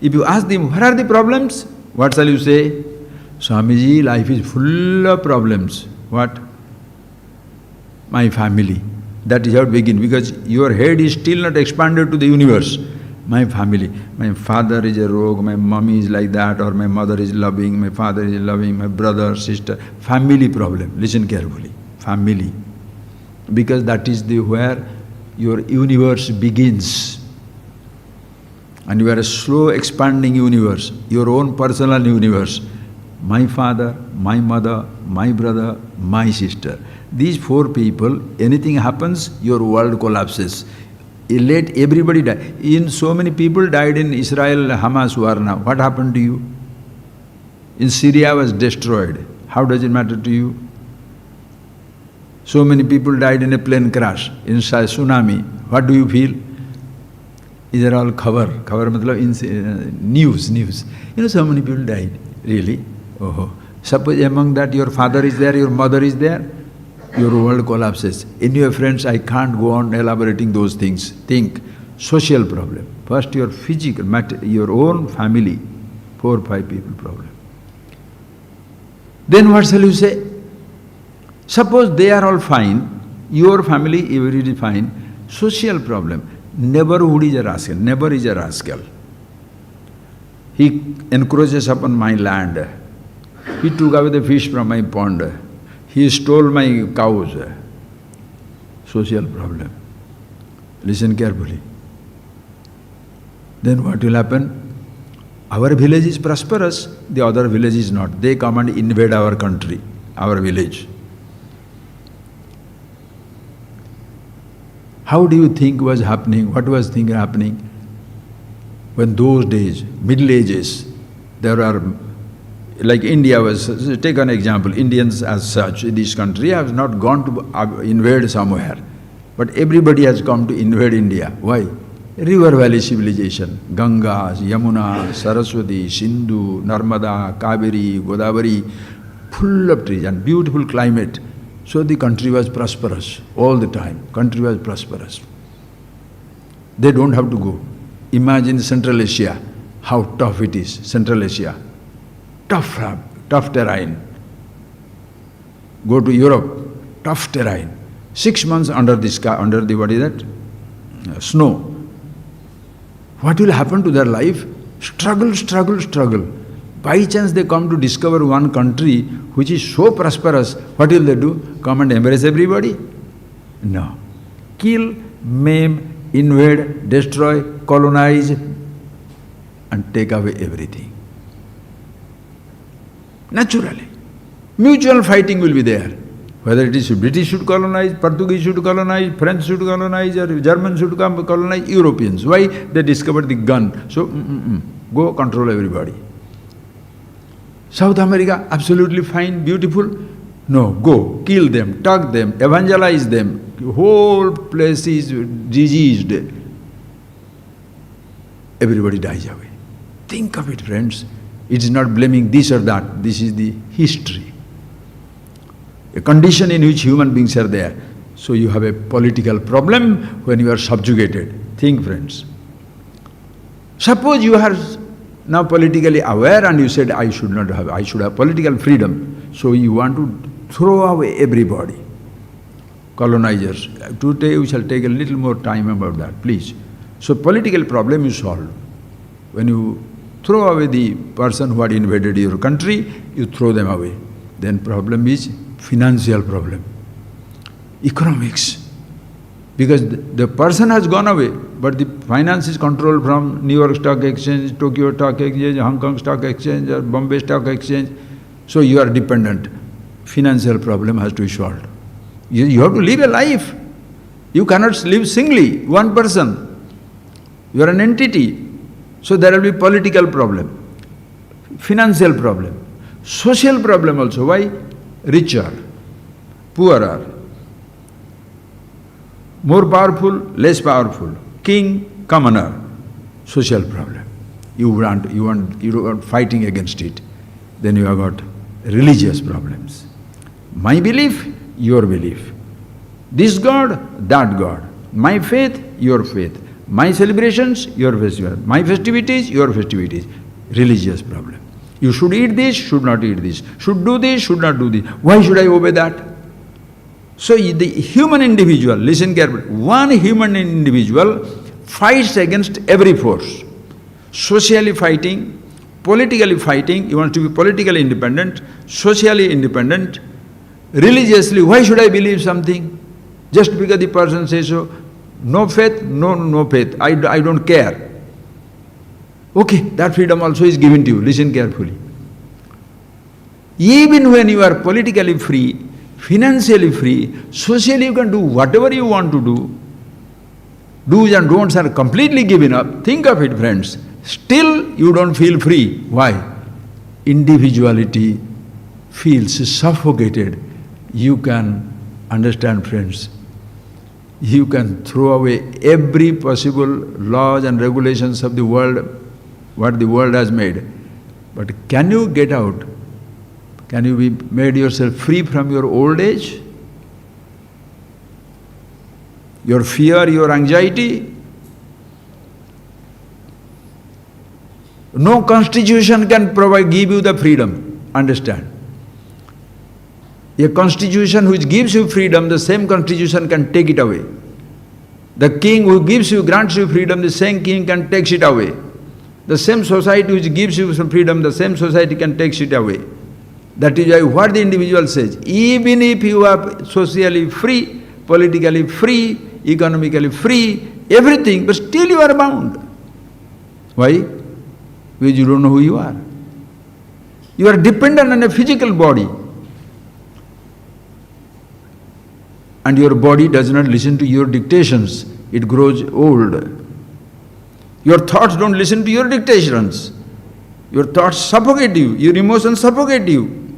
If you ask them, what are the problems? What shall you say? Swamiji, life is full of problems. What? My family. That is how it begins, because your head is still not expanded to the universe. My family. My father is a rogue, my mommy is like that, or my mother is loving, my father is loving, my brother, sister. Family problem. Listen carefully. Family. Because that is where your universe begins. And you are a slow expanding universe, your own personal universe. My father, my mother, my brother, my sister. These four people, anything happens, your world collapses. Let everybody die. So many people died in Israel-Hamas war now. What happened to you? In Syria was destroyed. How does it matter to you? So many people died in a plane crash, in tsunami. What do you feel? These are all khabar. Khabar matlab news. So many people died. Really? Oh. Suppose among that your father is there, your mother is there, your world collapses. Anyway, friends, I can't go on elaborating those things. Think, social problem. First your physical, your own family, 4 or 5 people problem. Then what shall you say? Suppose they are all fine, your family, everybody is fine. Social problem. Neighborhood is a rascal. Neighbor is a rascal. He encroaches upon my land. He took away the fish from my pond. He stole my cows. Social problem. Listen carefully. Then what will happen? Our village is prosperous, the other village is not. They come and invade our country, our village. How do you think was happening? What was happening? When those days, Middle Ages, there are, like India was, take an example, Indians as such in this country have not gone to invade somewhere, but everybody has come to invade India. Why? River valley civilization, Gangas, Yamuna, Saraswati, Sindhu, Narmada, Kaveri, Godavari, full of trees and beautiful climate. So the country was prosperous all the time. Country was prosperous. They don't have to go. Imagine Central Asia, how tough it is, Central Asia. Tough terrain. Go to Europe, tough terrain. 6 months under the sky, under the, what is that? Snow. What will happen to their life? Struggle, struggle, struggle. By chance they come to discover one country which is so prosperous, what will they do? Come and embrace everybody? No. Kill, maim, invade, destroy, colonize and take away everything. Naturally. Mutual fighting will be there. Whether it is British should colonize, Portuguese should colonize, French should colonize, or German should come colonize, Europeans. Why? They discovered the gun. So, go control everybody. South America, absolutely fine, beautiful. No, go, kill them, tug them, evangelize them. The whole place is diseased. Everybody dies away. Think of it, friends. It is not blaming this or that. This is the history. A condition in which human beings are there. So you have a political problem when you are subjugated. Think, friends. Suppose you are now politically aware and you said, I should have political freedom. So you want to throw away everybody. Colonizers. Today we shall take a little more time about that, please. So political problem is solved. When you throw away the person who had invaded your country, you throw them away. Then problem is financial problem. Economics. Because the person has gone away, but the finance is controlled from New York Stock Exchange, Tokyo Stock Exchange, Hong Kong Stock Exchange, or Bombay Stock Exchange. So you are dependent. Financial problem has to be solved. You have to live a life. You cannot live singly, one person. You are an entity. So there will be political problem, financial problem, social problem also. Why? Richer, poorer, more powerful, less powerful, king, commoner, social problem. You are fighting against it. Then you have got religious problems. My belief, your belief. This God, that God. My faith, your faith. My celebrations, your festival. My festivities, your festivities. Religious problem. You should eat this, should not eat this. Should do this, should not do this. Why should I obey that? So the human individual, listen carefully, one human individual fights against every force. Socially fighting, politically fighting, he wants to be politically independent, socially independent, religiously, why should I believe something? Just because the person says so, no faith, no faith, I don't care. Okay, that freedom also is given to you, listen carefully. Even when you are politically free, financially free, socially you can do whatever you want to do, do's and don'ts are completely given up. Think of it, friends. Still you don't feel free. Why? Individuality feels suffocated. You can understand, friends, you can throw away every possible laws and regulations of the world, what the world has made. But can you get out? Can you be made yourself free from your old age? Your fear, your anxiety? No constitution can give you the freedom. Understand? A constitution which gives you freedom, the same constitution can take it away. The king who grants you freedom, the same king can take it away. The same society which gives you some freedom, the same society can take it away. That is why what the individual says, even if you are socially free, politically free, economically free, everything, but still you are bound. Why? Because you don't know who you are. You are dependent on a physical body. And your body does not listen to your dictations. It grows old. Your thoughts don't listen to your dictations. Your thoughts suffocate you. Your emotions suffocate you.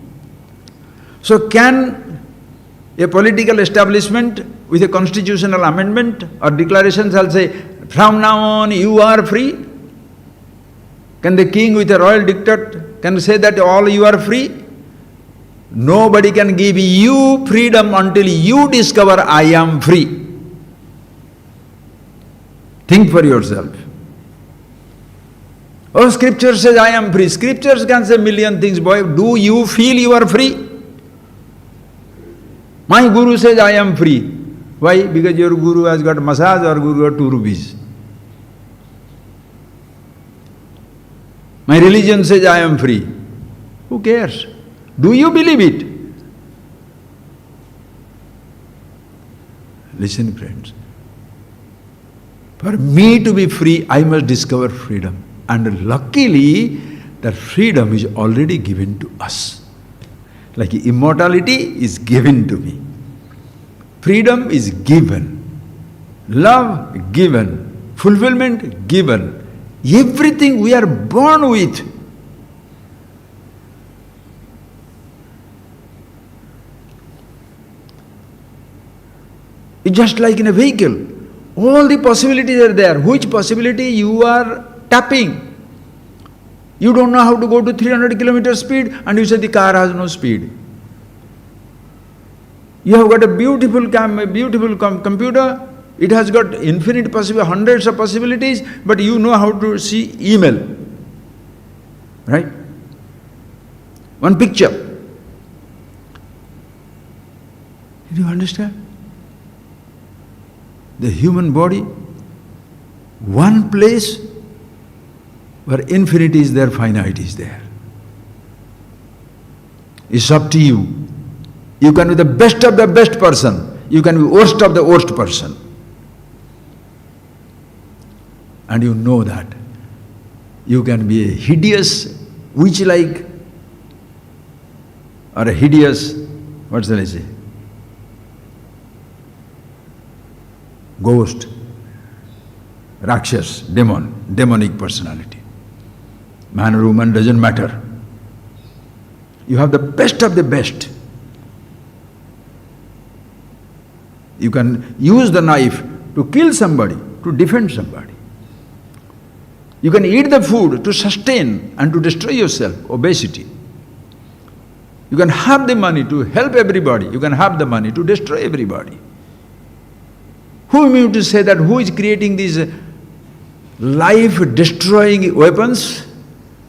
So can a political establishment with a constitutional amendment or declaration shall say, from now on you are free? Can the king with a royal dictate can say that all you are free? Nobody can give you freedom until you discover I am free. Think for yourself. Oh, scripture says I am free. Scriptures can say million things, boy. Do you feel you are free? My guru says I am free. Why? Because your guru has got massage or guru got 2 rupees. My religion says I am free. Who cares? Do you believe it? Listen, friends. For me to be free, I must discover freedom. And luckily, that freedom is already given to us. Like immortality is given to me. Freedom is given. Love given. Fulfillment given. Everything we are born with. It's just like in a vehicle. All the possibilities are there. Which possibility you are tapping? You don't know how to go to 300 km speed and you say the car has no speed. You have got a beautiful computer. It has got infinite possibilities, hundreds of possibilities, but you know how to see email. Right? One picture. Did you understand? The human body, one place where infinity is there, finite is there. It's up to you. You can be the best of the best person. You can be worst of the worst person. And you know that. You can be a hideous witch-like or a hideous, what shall I say? Ghost. Rakshas, demon, demonic personality. Man or woman doesn't matter. You have the best of the best. You can use the knife to kill somebody, to defend somebody. You can eat the food to sustain and to destroy yourself, obesity. You can have the money to help everybody. You can have the money to destroy everybody. Who am you to say that who is creating these life-destroying weapons?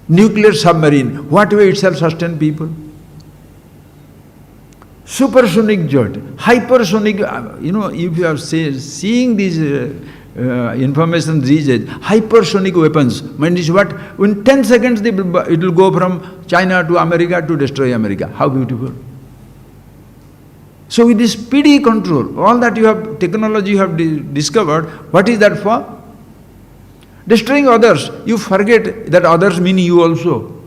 Nuclear submarine, what way itself sustain people? Supersonic jet, hypersonic, if you are seeing these information these days, hypersonic weapons, means what? In 10 seconds it will go from China to America to destroy America. How beautiful. So with this speedy control, all that you have, technology you have discovered, what is that for? Destroying others. You forget that others mean you also.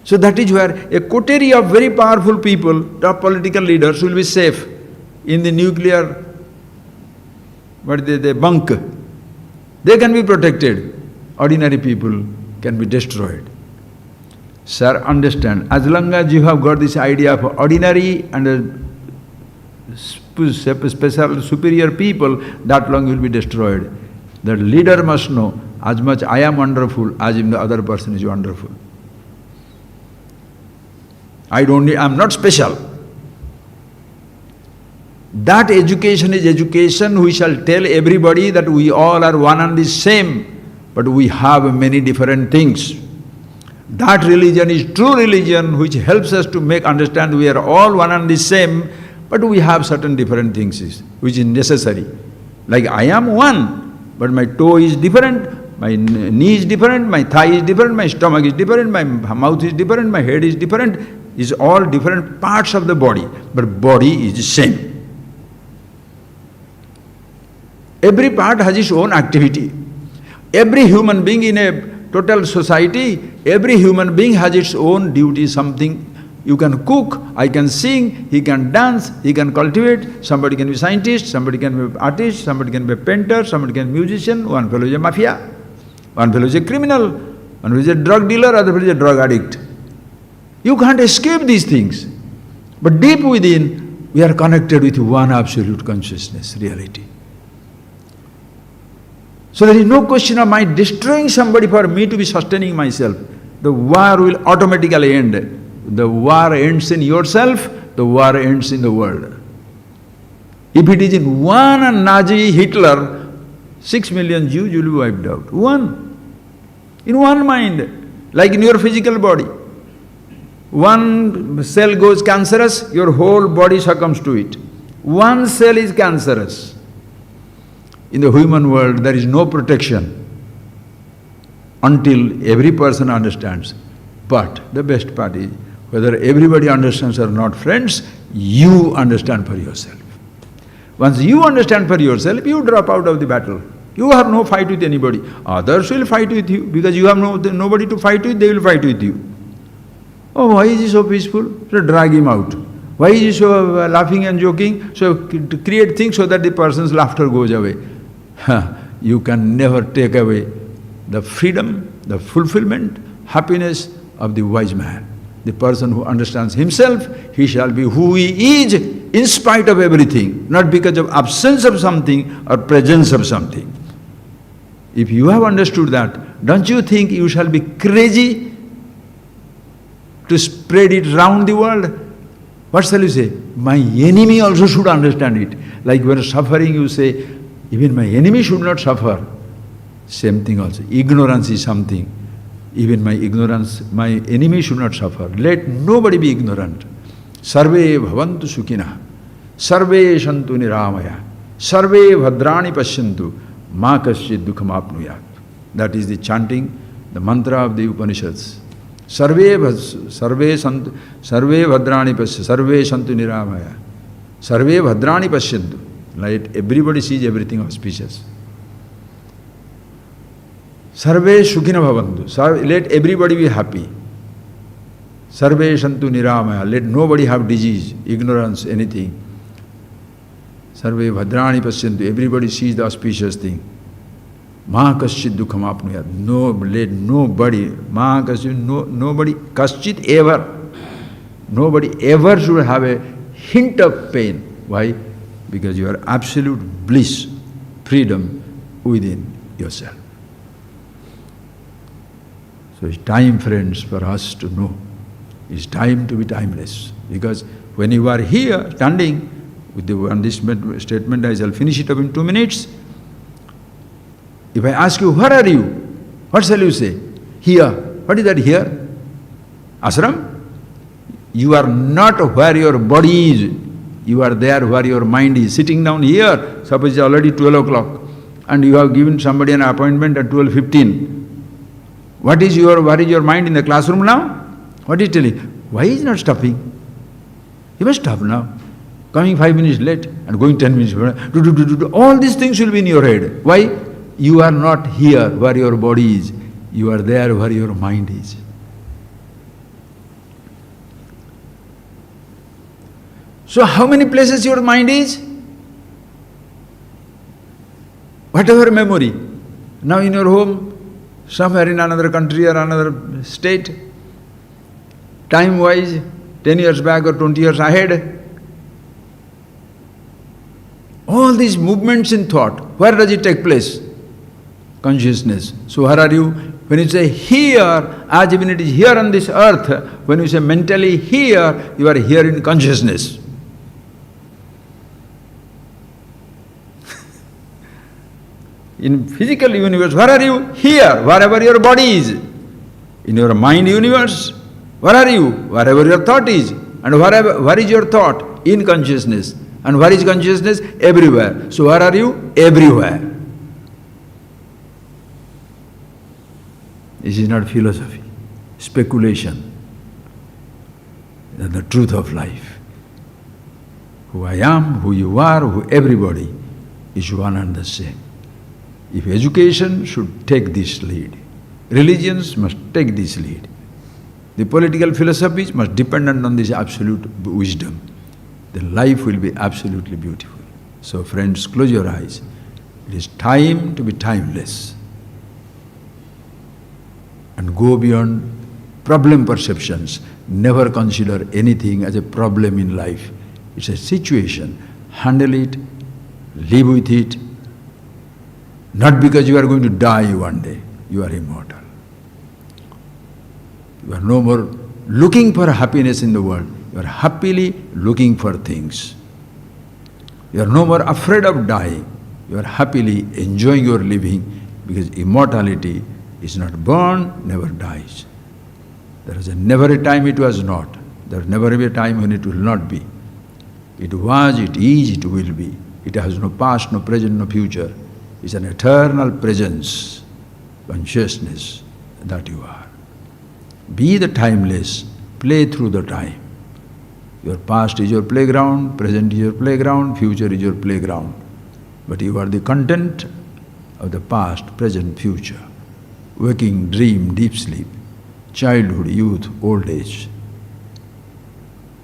So that is where a coterie of very powerful people, top political leaders, will be safe in the nuclear bunk. They can be protected. Ordinary people can be destroyed. Sir, understand, as long as you have got this idea of ordinary and special superior people, that long will be destroyed. The leader must know, as much I am wonderful, as if the other person is wonderful. I am not special. That education is education. We shall tell everybody that we all are one and the same, but we have many different things. That religion is true religion, which helps us to make understand we are all one and the same, but we have certain different things which is necessary. Like I am one, but my toe is different, my knee is different, my thigh is different, my stomach is different, my mouth is different, my head is different. Is all different parts of the body, but body is the same. Every part has its own activity. Every human being in a total society, every human being has its own duty, something. You can cook, I can sing, he can dance, he can cultivate, somebody can be scientist, somebody can be artist, somebody can be a painter, somebody can be a musician, one fellow is a mafia, one fellow is a criminal, one fellow is a drug dealer, other fellow is a drug addict. You can't escape these things. But deep within, we are connected with one absolute consciousness, reality. So there is no question of my destroying somebody for me to be sustaining myself. The war will automatically end. The war ends in yourself, the war ends in the world. If it is in one Nazi Hitler, 6 million Jews will be wiped out. One. In one mind, like in your physical body. One cell goes cancerous, your whole body succumbs to it. One cell is cancerous. In the human world, there is no protection until every person understands. But the best part is, whether everybody understands or not, friends, you understand for yourself. Once you understand for yourself, you drop out of the battle. You have no fight with anybody. Others will fight with you, because you have nobody to fight with, they will fight with you. Oh, why is he so peaceful? So drag him out. Why is he so laughing and joking? So to create things so that the person's laughter goes away. You can never take away the freedom, the fulfillment, happiness of the wise man. The person who understands himself, he shall be who he is in spite of everything, not because of absence of something or presence of something. If you have understood that, don't you think you shall be crazy to spread it round the world? What shall you say? My enemy also should understand it. Like when suffering, you say, even my enemy should not suffer. Same thing also. Ignorance is something. Even my ignorance, my enemy should not suffer. Let nobody be ignorant. Sarve bhavantu sukhina. Sarve shantu niramaya. Sarve bhadrani pashyantu. Ma kasyid dukham apnuyat. That is the chanting, the mantra of the Upanishads. Sarve bhadrani pashyantu. Sarve shantu niramaya. Sarve bhadrani pashyantu. Let everybody sees everything auspicious. Sarve sukhina bhavantu. Let everybody be happy. Sarve shantu niramaya. Let nobody have disease, ignorance, anything. Sarve bhadrani pasyantu. Everybody sees the auspicious thing. Ma kaschit dukham apnuyat. No, let nobody, ma kaschit, nobody, kaschit ever. Nobody ever should have a hint of pain. Why? Because you are absolute bliss, freedom within yourself. So it's time, friends, for us to know. It's time to be timeless. Because when you are here, standing, on this statement, I shall finish it up in 2 minutes. If I ask you, where are you? What shall you say? Here. What is that here? Ashram? You are not where your body is. You are there where your mind is. Sitting down here, suppose it's already 12 o'clock, and you have given somebody an appointment at 12:15. Where is your mind in the classroom now? What is telling? Why is not stopping? You must stop now. Coming 5 minutes late and going 10 minutes later. All these things will be in your head. Why? You are not here where your body is. You are there where your mind is. So how many places your mind is? Whatever memory. Now in your home, somewhere in another country or another state, time-wise, 10 years back or 20 years ahead, all these movements in thought, where does it take place? Consciousness. So where are you? When you say here, as even it is here on this earth, when you say mentally here, you are here in consciousness. In physical universe, where are you? Here, wherever your body is. In your mind universe, where are you? Wherever your thought is. And where is your thought? In consciousness. And where is consciousness? Everywhere. So where are you? Everywhere. This is not philosophy, speculation. That's the truth of life. Who I am, who you are, who everybody is one and the same. If education should take this lead, religions must take this lead. The political philosophies must depend on this absolute wisdom. Then life will be absolutely beautiful. So friends, close your eyes. It is time to be timeless and go beyond problem perceptions. Never consider anything as a problem in life. It's a situation. Handle it, live with it. Not because you are going to die one day. You are immortal. You are no more looking for happiness in the world. You are happily looking for things. You are no more afraid of dying. You are happily enjoying your living because immortality is not born, never dies. There is never a time it was not. There will never be a time when it will not be. It was, it is, it will be. It has no past, no present, no future. It's an eternal presence, consciousness that you are. Be the timeless, play through the time. Your past is your playground, present is your playground, future is your playground. But you are the content of the past, present, future. Waking, dream, deep sleep, childhood, youth, old age.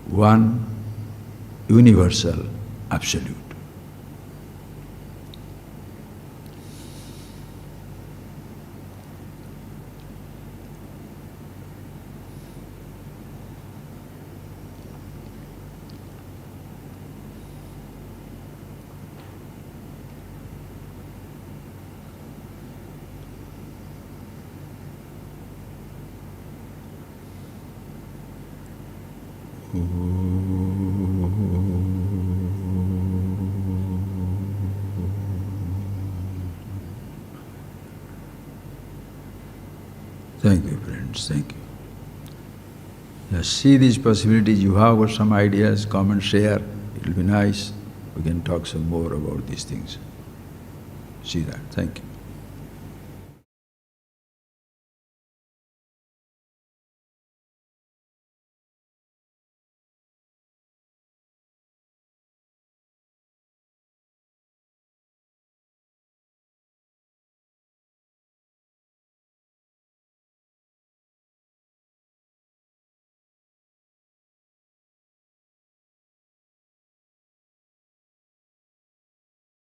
One universal absolute. Thank you, friends. Thank you. Just see these possibilities. You have got some ideas, come and share. It will be nice. We can talk some more about these things. See that. Thank you.